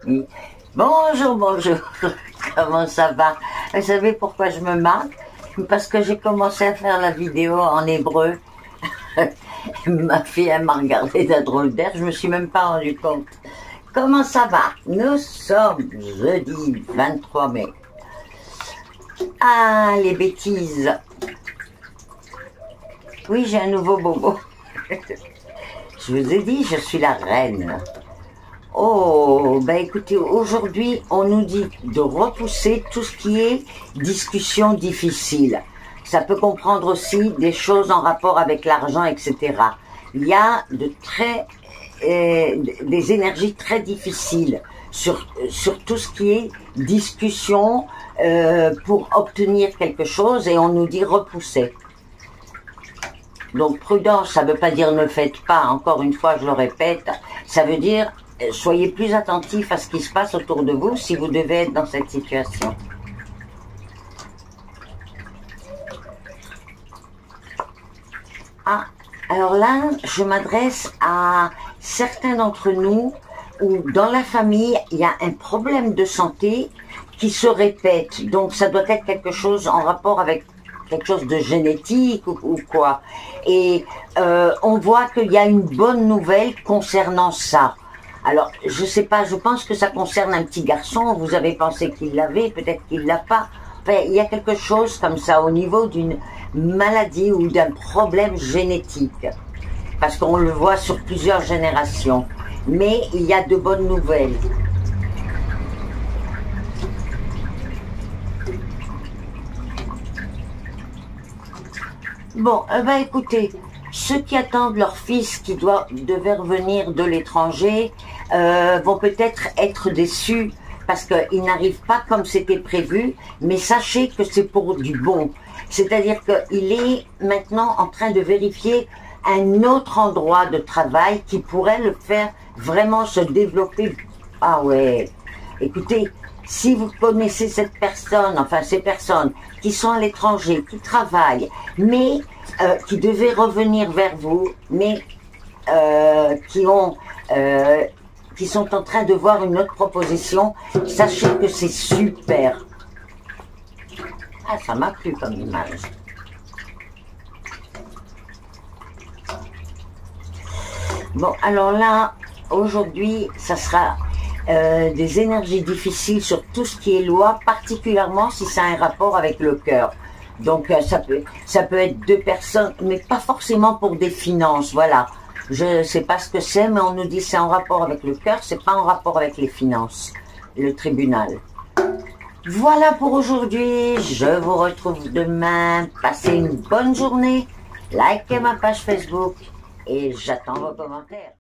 Oui. Bonjour, bonjour. Comment ça va? Vous savez pourquoi je me marre? Parce que j'ai commencé à faire la vidéo en hébreu. Ma fille, elle m'a regardé d'un drôle d'air, je me suis même pas rendu compte. Comment ça va? Nous sommes jeudi 23 mai. Ah, les bêtises. Oui, j'ai un nouveau bobo. Je vous ai dit, je suis la reine. Oh, ben écoutez, aujourd'hui, on nous dit de repousser tout ce qui est discussion difficile. Ça peut comprendre aussi des choses en rapport avec l'argent, etc. Il y a des énergies très difficiles sur tout ce qui est discussion pour obtenir quelque chose, et on nous dit repousser. Donc prudence, ça ne veut pas dire ne faites pas, encore une fois je le répète, ça veut dire soyez plus attentifs à ce qui se passe autour de vous si vous devez être dans cette situation. Ah, alors là, je m'adresse à certains d'entre nous où dans la famille, il y a un problème de santé qui se répète. Donc ça doit être quelque chose en rapport avec quelque chose de génétique ou quoi. Et on voit qu'il y a une bonne nouvelle concernant ça. Alors, je sais pas, je pense que ça concerne un petit garçon. Vous avez pensé qu'il l'avait, peut-être qu'il l'a pas. Enfin, il y a quelque chose comme ça au niveau d'une maladie ou d'un problème génétique. Parce qu'on le voit sur plusieurs générations. Mais il y a de bonnes nouvelles. Bon, ben écoutez, ceux qui attendent leur fils qui devait revenir de l'étranger vont peut-être être déçus parce qu'ils n'arrivent pas comme c'était prévu, mais sachez que c'est pour du bon. C'est-à-dire qu'il est maintenant en train de vérifier un autre endroit de travail qui pourrait le faire vraiment se développer. Ah ouais, écoutez, si vous connaissez cette personne, enfin ces personnes qui sont à l'étranger, qui travaillent, mais qui devaient revenir vers vous, mais qui sont en train de voir une autre proposition, sachez que c'est super. Ah, ça m'a plu comme image. Bon, alors là, aujourd'hui, ça sera des énergies difficiles sur tout ce qui est loi, particulièrement si ça a un rapport avec le cœur. Donc ça peut être deux personnes, mais pas forcément pour des finances, voilà. Je ne sais pas ce que c'est, mais on nous dit c'est en rapport avec le cœur, c'est pas en rapport avec les finances, le tribunal. Voilà pour aujourd'hui, je vous retrouve demain, passez une bonne journée, likez ma page Facebook et j'attends vos commentaires.